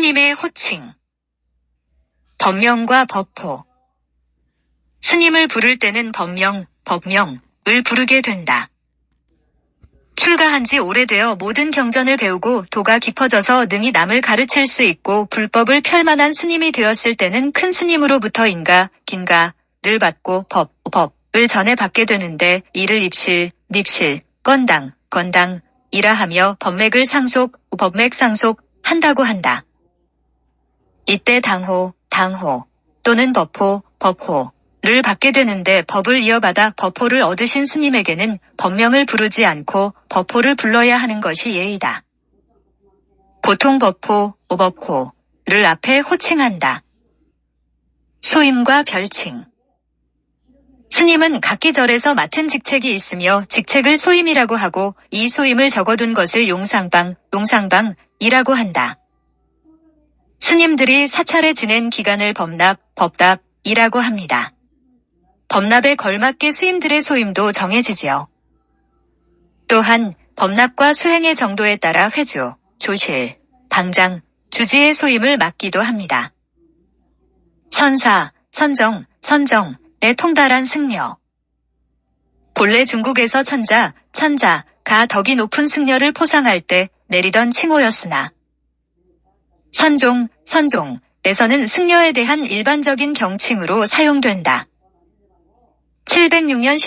스님의 호칭. 법명과 법호. 스님을 부를 때는 법명, 법명을 부르게 된다. 출가한 지 오래되어 모든 경전을 배우고 도가 깊어져서 능히 남을 가르칠 수 있고 불법을 펼만한 스님이 되었을 때는 큰 스님으로부터 인가, 긴가를 받고 법을 전해 받게 되는데 이를 입실, 립실, 건당, 건당이라 하며 법맥을 법맥상속 한다고 한다. 이때 당호, 당호 또는 법호, 법호를 받게 되는데 법을 이어받아 법호를 얻으신 스님에게는 법명을 부르지 않고 법호를 불러야 하는 것이 예의다. 보통 법호, 법호를 앞에 호칭한다. 소임과 별칭. 스님은 각기 절에서 맡은 직책이 있으며 직책을 소임이라고 하고 이 소임을 적어둔 것을 용상방이라고 한다. 스님들이 사찰에 지낸 기간을 법납이라고 합니다. 법납에 걸맞게 스님들의 소임도 정해지지요. 또한 법납과 수행의 정도에 따라 회주, 조실, 방장, 주지의 소임을 맡기도 합니다. 선사, 선정에 통달한 승려. 본래 중국에서 천자가 덕이 높은 승려를 포상할 때 내리던 칭호였으나 선종에서는 승려에 대한 일반적인 경칭으로 사용된다. 706년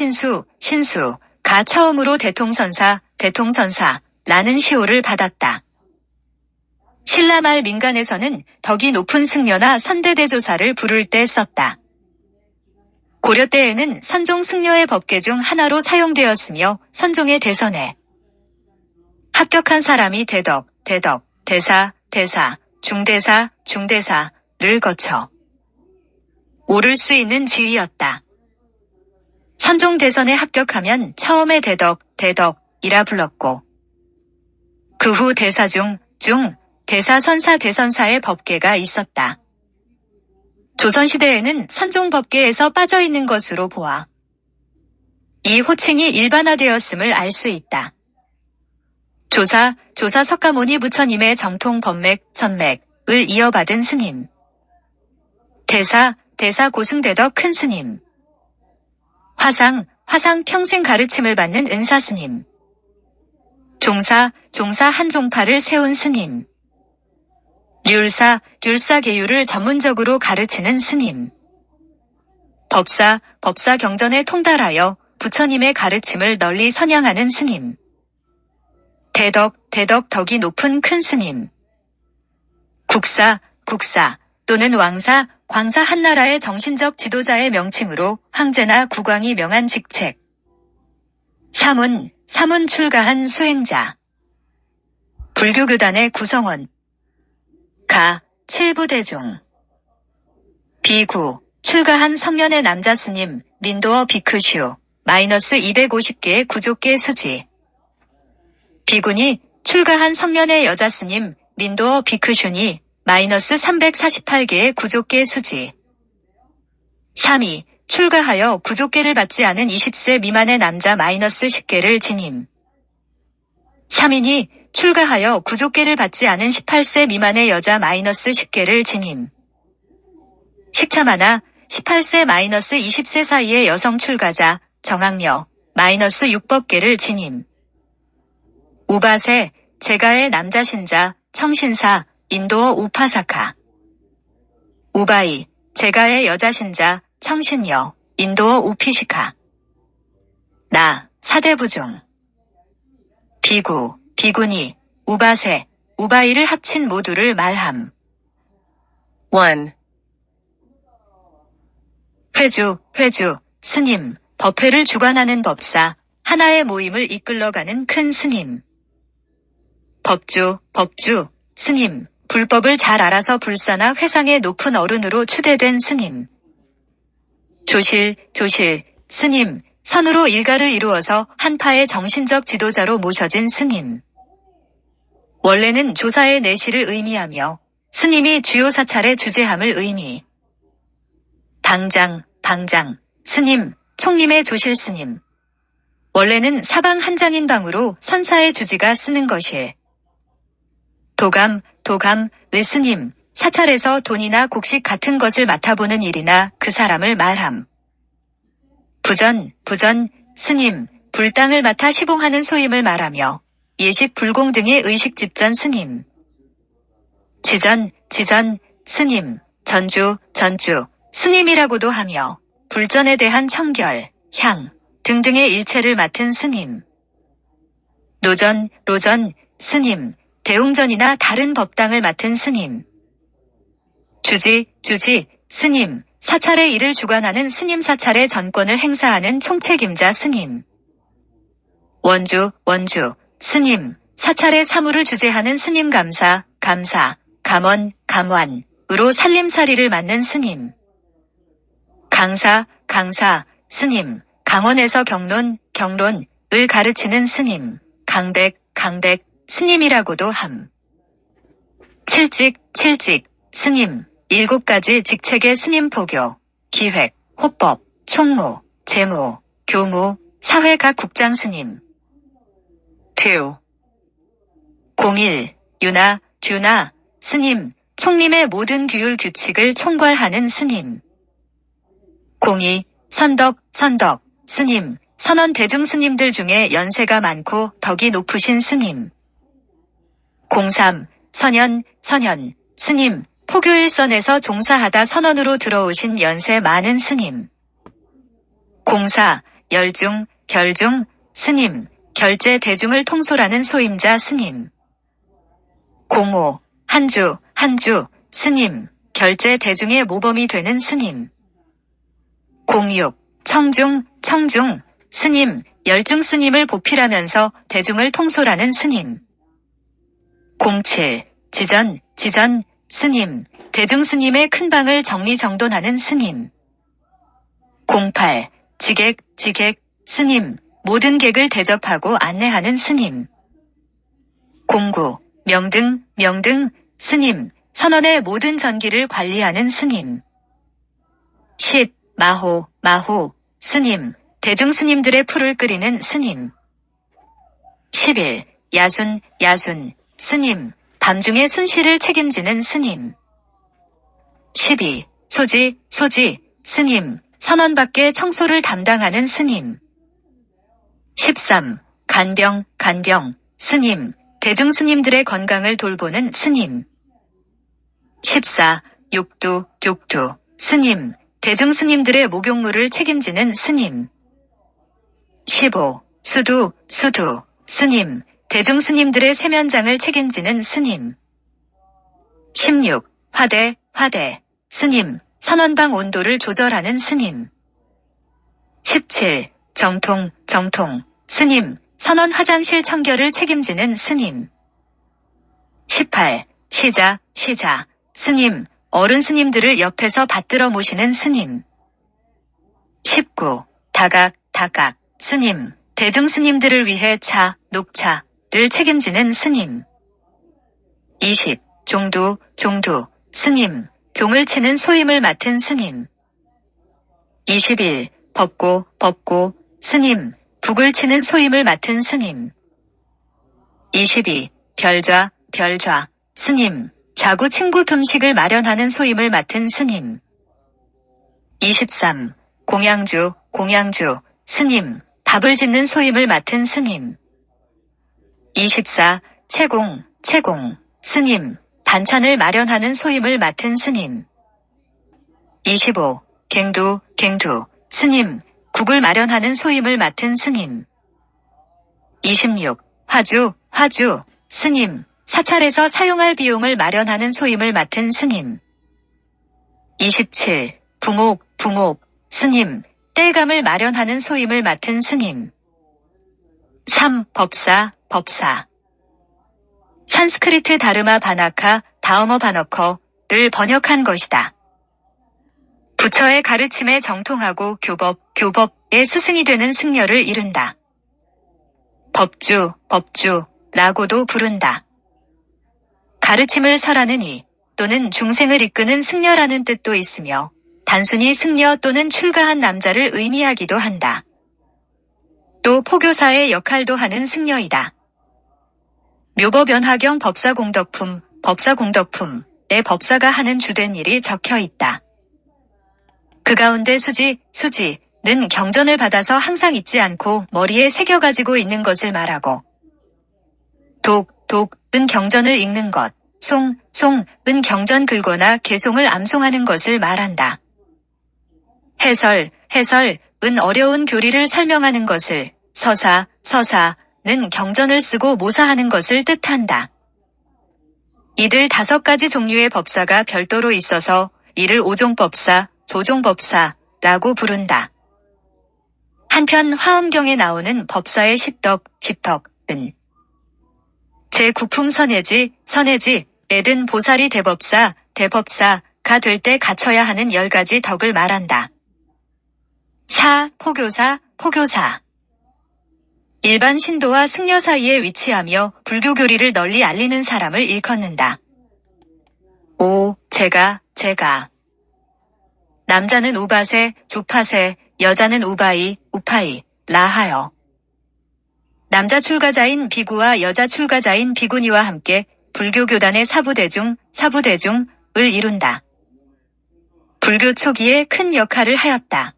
신수가 처음으로 대통선사라는 시호를 받았다. 신라 말 민간에서는 덕이 높은 승려나 선대대조사를 부를 때 썼다. 고려 때에는 선종 승려의 법계 중 하나로 사용되었으며 선종의 대선에 합격한 사람이 대덕, 대사, 중대사를 거쳐 오를 수 있는 지위였다. 선종 대선에 합격하면 처음에 대덕이라 불렀고 그 후 대사 중 대사, 선사, 대선사의 법계가 있었다. 조선시대에는 선종 법계에서 빠져있는 것으로 보아 이 호칭이 일반화되었음을 알 수 있다. 조사 석가모니 부처님의 정통 법맥, 선맥을 이어받은 스님. 대사 고승대덕 큰 스님. 화상 평생 가르침을 받는 은사 스님. 종사 한종파를 세운 스님. 률사 계율을 전문적으로 가르치는 스님. 법사 경전에 통달하여 부처님의 가르침을 널리 선양하는 스님. 덕이 높은 큰 스님. 국사 또는 왕사, 광사 한나라의 정신적 지도자의 명칭으로 황제나 국왕이 명한 직책. 사문 출가한 수행자. 불교교단의 구성원. 칠부대중. 비구, 출가한 성년의 남자 스님, 민도어 비크슈, -250개의 구족계 수지. 비군이 출가한 성년의 여자 스님, 민도어 비크슈니, -348개의 구족계 수지. 3위, 출가하여 구족계를 받지 않은 20세 미만의 남자 -10개를 지님. 3인이 출가하여 구족계를 받지 않은 18세 미만의 여자 -10개를 지님. 식차마나 18세 -20세 사이의 여성 출가자, 정학녀, -6법계를 지님. 우바세, 제가의 남자 신자, 청신사, 인도어 우파사카. 우바이, 제가의 여자 신자, 청신여, 인도어 우피시카. 사대부중. 비구, 비구니, 우바세, 우바이를 합친 모두를 말함. 1. 회주, 스님, 법회를 주관하는 법사, 하나의 모임을 이끌러가는 큰 스님. 법주, 스님, 불법을 잘 알아서 불사나 회상의 높은 어른으로 추대된 스님. 조실, 스님, 선으로 일가를 이루어서 한파의 정신적 지도자로 모셔진 스님. 원래는 조사의 내실을 의미하며 스님이 주요 사찰의 주재함을 의미. 방장, 스님, 총림의 조실 스님. 원래는 사방 한장인 방으로 선사의 주지가 쓰는 것일. 도감, 의 스님, 사찰에서 돈이나 곡식 같은 것을 맡아보는 일이나 그 사람을 말함. 부전, 스님, 불당을 맡아 시봉하는 소임을 말하며 예식 불공 등의 의식 집전 스님. 지전, 스님, 전주, 스님이라고도 하며 불전에 대한 청결, 향 등등의 일체를 맡은 스님. 노전, 스님, 대웅전이나 다른 법당을 맡은 스님. 주지, 스님, 사찰의 일을 주관하는 스님 사찰의 전권을 행사하는 총책임자 스님. 원주, 스님, 사찰의 사무를 주재하는 스님 감사, 감원으로 살림살이를 맡는 스님. 강사, 스님, 강원에서 경론을 가르치는 스님. 강백, 스님이라고도 함. 칠직, 스님, 7가지 직책의 스님 포교, 기획, 호법, 총무, 재무, 교무, 사회 각 국장 스님. 2. 01. 유나, 스님, 총림의 모든 규율 규칙을 총괄하는 스님. 02. 선덕, 스님, 선원 대중 스님들 중에 연세가 많고 덕이 높으신 스님. 03. 선현, 스님, 포교일선에서 종사하다 선원으로 들어오신 연세 많은 스님. 04. 열중, 스님, 결제 대중을 통솔하는 소임자 스님. 05. 한주, 스님, 결제 대중의 모범이 되는 스님. 06. 청중, 스님, 열중 스님을 보필하면서 대중을 통솔하는 스님. 07. 지전, 스님, 대중 스님의 큰 방을 정리정돈하는 스님. 08. 지객, 스님, 모든 객을 대접하고 안내하는 스님. 09. 명등, 스님, 선원의 모든 전기를 관리하는 스님. 10. 마호, 스님, 대중 스님들의 풀을 끓이는 스님. 11. 야순, 스님, 밤중에 순시를 책임지는 스님. 12. 소지, 스님, 선원 밖의 청소를 담당하는 스님. 13. 간병, 스님, 대중 스님들의 건강을 돌보는 스님. 14. 욕두, 스님, 대중 스님들의 목욕물을 책임지는 스님. 15. 수두, 스님, 대중 스님들의 세면장을 책임지는 스님. 16. 화대, 스님, 선원방 온도를 조절하는 스님. 17. 정통, 스님, 선원 화장실 청결을 책임지는 스님. 18. 시자, 스님, 어른 스님들을 옆에서 받들어 모시는 스님. 19. 다각, 스님, 대중 스님들을 위해 녹차를 책임지는 스님. 20. 종두, 스님, 종을 치는 소임을 맡은 스님. 21. 법고, 스님, 북을 치는 소임을 맡은 스님. 22. 별좌, 스님, 좌구 친구 금식을 마련하는 소임을 맡은 스님. 23. 공양주, 스님, 밥을 짓는 소임을 맡은 스님. 24. 채공, 스님, 반찬을 마련하는 소임을 맡은 스님. 25. 갱두, 스님, 국을 마련하는 소임을 맡은 스님. 26. 화주, 스님, 사찰에서 사용할 비용을 마련하는 소임을 맡은 스님. 27. 부목, 스님, 땔감을 마련하는 소임을 맡은 스님. 3. 법사, 산스크리트 다르마 바나카, 다어머 바너커를 번역한 것이다. 부처의 가르침에 정통하고 교법의 스승이 되는 승려를 이른다. 법주라고도 부른다. 가르침을 설하는 이 또는 중생을 이끄는 승려라는 뜻도 있으며 단순히 승려 또는 출가한 남자를 의미하기도 한다. 또 포교사의 역할도 하는 승려이다. 묘법연화경 법사공덕품, 법사공덕품에 법사가 하는 주된 일이 적혀 있다. 그 가운데 수지는 경전을 받아서 항상 잊지 않고 머리에 새겨가지고 있는 것을 말하고, 독은 경전을 읽는 것, 송은 경전 글거나 개송을 암송하는 것을 말한다. 해설은 어려운 교리를 설명하는 것을, 서사는 경전을 쓰고 모사하는 것을 뜻한다. 이들 5가지 종류의 법사가 별도로 있어서 이를 오종법사, 조종법사라고 부른다. 한편 화엄경에 나오는 법사의 십덕은 제9품 선해지에 든 보살이 대법사가 될 때 갖춰야 하는 10가지 덕을 말한다. 포교사 일반 신도와 승려 사이에 위치하며 불교 교리를 널리 알리는 사람을 일컫는다. 제가 남자는 우바세, 주파세, 여자는 우파이라 하여 남자 출가자인 비구와 여자 출가자인 비구니와 함께 불교 교단의 사부대중을 이룬다. 불교 초기에 큰 역할을 하였다.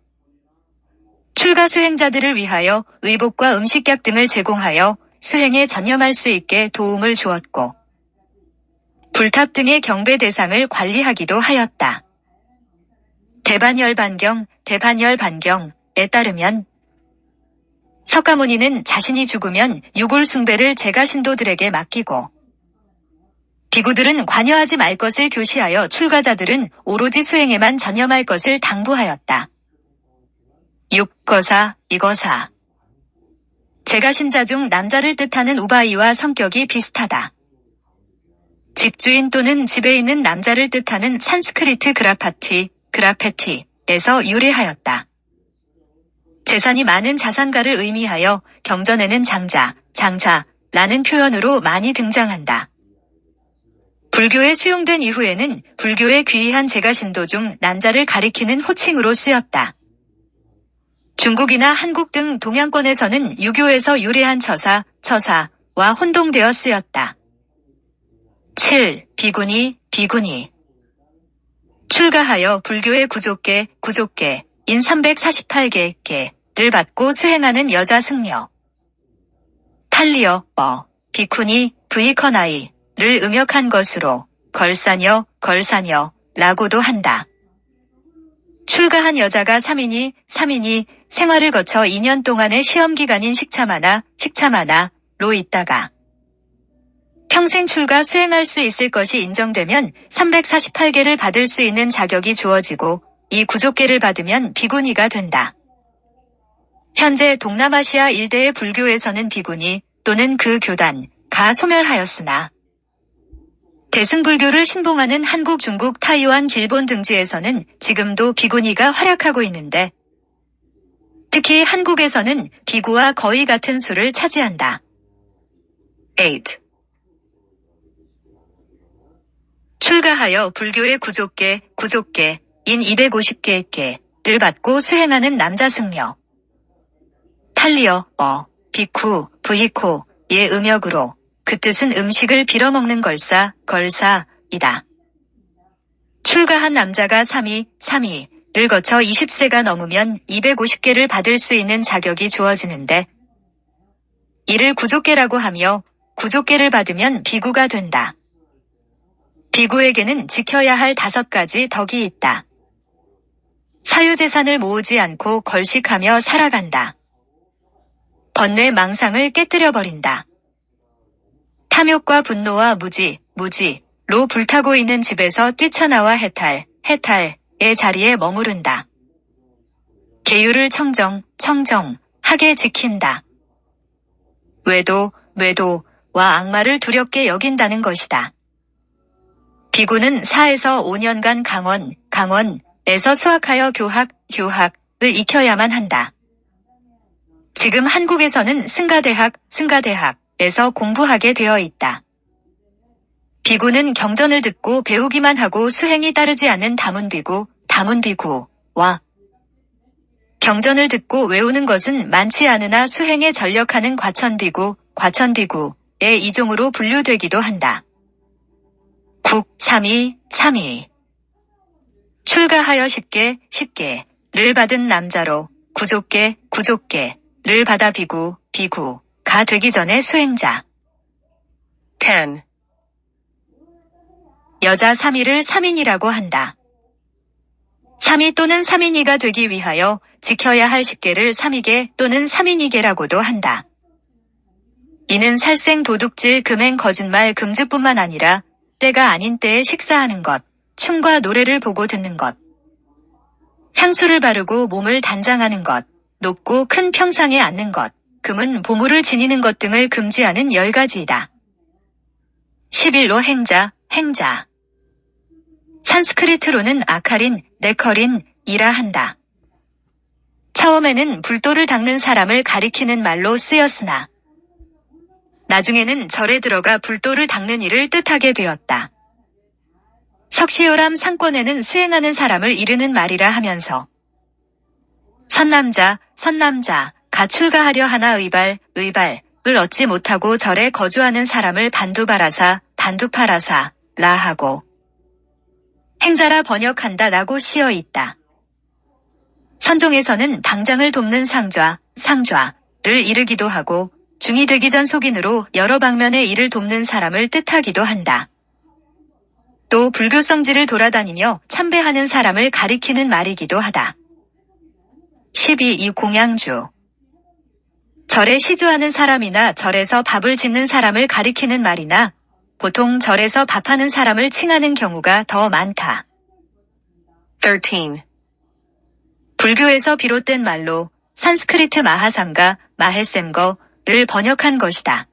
출가 수행자들을 위하여 의복과 음식약 등을 제공하여 수행에 전념할 수 있게 도움을 주었고, 불탑 등의 경배 대상을 관리하기도 하였다. 대반열반경에 따르면 석가모니는 자신이 죽으면 유골 숭배를 제가 신도들에게 맡기고, 비구들은 관여하지 말 것을 교시하여 출가자들은 오로지 수행에만 전념할 것을 당부하였다. 이거사 제가 신자 중 남자를 뜻하는 우바이와 성격이 비슷하다. 집주인 또는 집에 있는 남자를 뜻하는 산스크리트 그라페티에서 유래하였다. 재산이 많은 자산가를 의미하여 경전에는 장자라는 표현으로 많이 등장한다. 불교에 수용된 이후에는 불교의 귀한 제가신도 중 남자를 가리키는 호칭으로 쓰였다. 중국이나 한국 등 동양권에서는 유교에서 유래한 처사와 혼동되어 쓰였다. 비구니 출가하여 불교의 구족계인 348개를 받고 수행하는 여자 승려. 비쿠니 브이커나이를 음역한 것으로 걸사녀라고도 한다. 출가한 여자가 3인이 생활을 거쳐 2년 동안의 시험기간인 식차마나로 있다가 평생 출가 수행할 수 있을 것이 인정되면 348개를 받을 수 있는 자격이 주어지고 이 구족계를 받으면 비구니가 된다. 현재 동남아시아 일대의 불교에서는 비구니 또는 그 교단가 소멸하였으나 대승불교를 신봉하는 한국, 중국, 타이완, 일본 등지에서는 지금도 비구니가 활약하고 있는데 특히 한국에서는 비구와 거의 같은 수를 차지한다. 8. 출가하여 불교의 구족계인 250개를 받고 수행하는 남자 승려. 비쿠, 브이코의 음역으로 그 뜻은 음식을 빌어먹는 걸사이다. 출가한 남자가 3위를 거쳐 20세가 넘으면 250개를 받을 수 있는 자격이 주어지는데 이를 구족계라고 하며 구족계를 받으면 비구가 된다. 비구에게는 지켜야 할 5가지 덕이 있다. 사유재산을 모으지 않고 걸식하며 살아간다. 번뇌 망상을 깨뜨려버린다. 탐욕과 분노와 무지로 불타고 있는 집에서 뛰쳐나와 해탈의 자리에 머무른다. 계율을 청정하게 지킨다. 외도와 악마를 두렵게 여긴다는 것이다. 비구는 4에서 5년간 강원에서 수학하여 교학을 익혀야만 한다. 지금 한국에서는 승가대학에서 공부하게 되어 있다. 비구는 경전을 듣고 배우기만 하고 수행이 따르지 않는 다문비구와 경전을 듣고 외우는 것은 많지 않으나 수행에 전력하는 과천비구의 이종으로 분류되기도 한다. 국, 삼위, 삼위. 출가하여 쉽게를 받은 남자로 구족계를 받아 비구가 되기 전에 수행자. 10. 여자 삼위를 삼인이라고 한다. 삼위 또는 삼인이가 되기 위하여 지켜야 할 십계를 삼위계 또는 삼인이계라고도 한다. 이는 살생 도둑질 금행 거짓말 금주뿐만 아니라 때가 아닌 때에 식사하는 것, 춤과 노래를 보고 듣는 것, 향수를 바르고 몸을 단장하는 것, 높고 큰 평상에 앉는 것, 금은 보물을 지니는 것 등을 금지하는 10가지이다. 11로 행자. 산스크리트로는 아카린, 네커린이라 한다. 처음에는 불도를 닦는 사람을 가리키는 말로 쓰였으나 나중에는 절에 들어가 불도를 닦는 일을 뜻하게 되었다. 석시요람 상권에는 수행하는 사람을 이르는 말이라 하면서 선남자가 출가하려 하나 의발을 얻지 못하고 절에 거주하는 사람을 반두파라사라 하고 행자라 번역한다라고 씌어 있다. 선종에서는 방장을 돕는 상좌를 이르기도 하고 중이 되기 전 속인으로 여러 방면의 일을 돕는 사람을 뜻하기도 한다. 또 불교 성지를 돌아다니며 참배하는 사람을 가리키는 말이기도 하다. 12. 공양주. 절에 시주하는 사람이나 절에서 밥을 짓는 사람을 가리키는 말이나 보통 절에서 밥하는 사람을 칭하는 경우가 더 많다. 13. 불교에서 비롯된 말로 산스크리트 마하삼가, 마헤셈거를 번역한 것이다.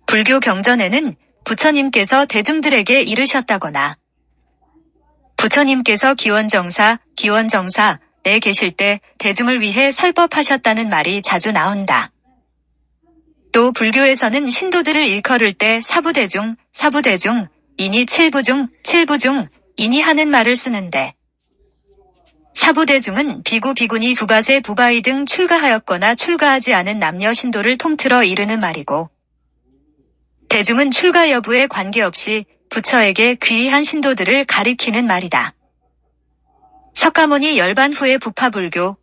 불교 경전에는 부처님께서 대중들에게 이르셨다거나 부처님께서 기원정사에 계실 때 대중을 위해 설법하셨다는 말이 자주 나온다. 또 불교에서는 신도들을 일컬을 때 사부대중, 이니 칠부중, 이니 하는 말을 쓰는데 사부대중은 비구니 부바세 부바이 등 출가하였거나 출가하지 않은 남녀 신도를 통틀어 이르는 말이고 대중은 출가 여부에 관계없이 부처에게 귀의한 신도들을 가리키는 말이다. 석가모니 열반 후의 부파불교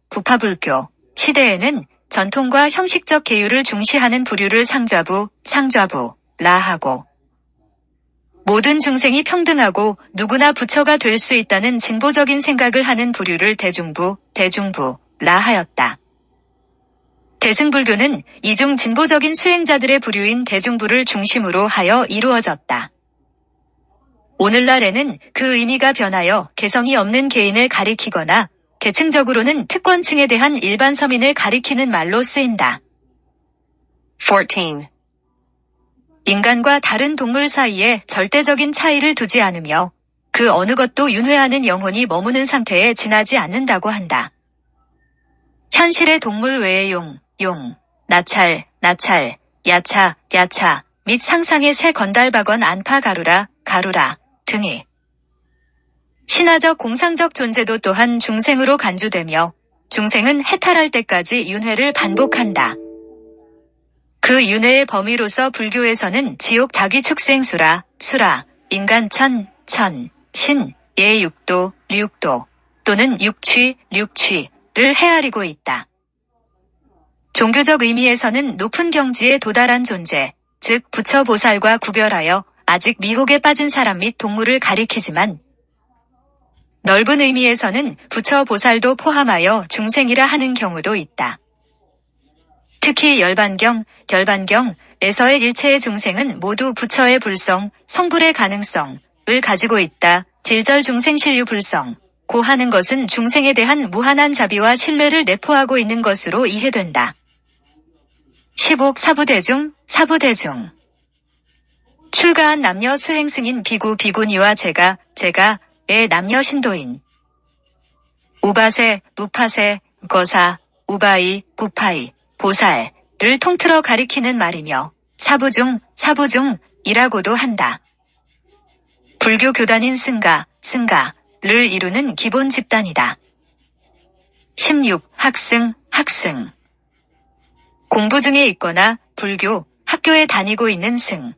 시대에는 전통과 형식적 계율을 중시하는 부류를 상좌부라 하고 모든 중생이 평등하고 누구나 부처가 될 수 있다는 진보적인 생각을 하는 부류를 대중부라 하였다. 대승불교는 이중 진보적인 수행자들의 부류인 대중부를 중심으로 하여 이루어졌다. 오늘날에는 그 의미가 변하여 개성이 없는 개인을 가리키거나 계층적으로는 특권층에 대한 일반 서민을 가리키는 말로 쓰인다. 14. 인간과 다른 동물 사이에 절대적인 차이를 두지 않으며 그 어느 것도 윤회하는 영혼이 머무는 상태에 지나지 않는다고 한다. 현실의 동물 외의 나찰, 야차 및 상상의 새 건달박원 안파 가루라 등이 신화적 공상적 존재도 또한 중생으로 간주되며 중생은 해탈할 때까지 윤회를 반복한다. 그 윤회의 범위로서 불교에서는 지옥 자기축생수라, 인간 신, 예 육도 또는 육취를 헤아리고 있다. 종교적 의미에서는 높은 경지에 도달한 존재, 즉 부처 보살과 구별하여 아직 미혹에 빠진 사람 및 동물을 가리키지만 넓은 의미에서는 부처 보살도 포함하여 중생이라 하는 경우도 있다. 특히 결반경에서의 일체의 중생은 모두 부처의 불성, 성불의 가능성을 가지고 있다. 딜절 중생신류 불성,고 하는 것은 중생에 대한 무한한 자비와 신뢰를 내포하고 있는 것으로 이해된다. 15. 사부대중 출가한 남녀 수행승인 비구니와 제가의 남녀 신도인 우바세, 거사, 우바이, 부파이, 보살을 통틀어 가리키는 말이며 사부중이라고도 한다. 불교 교단인 승가를 이루는 기본 집단이다. 16. 학승 공부 중에 있거나 불교 학교에 다니고 있는 승.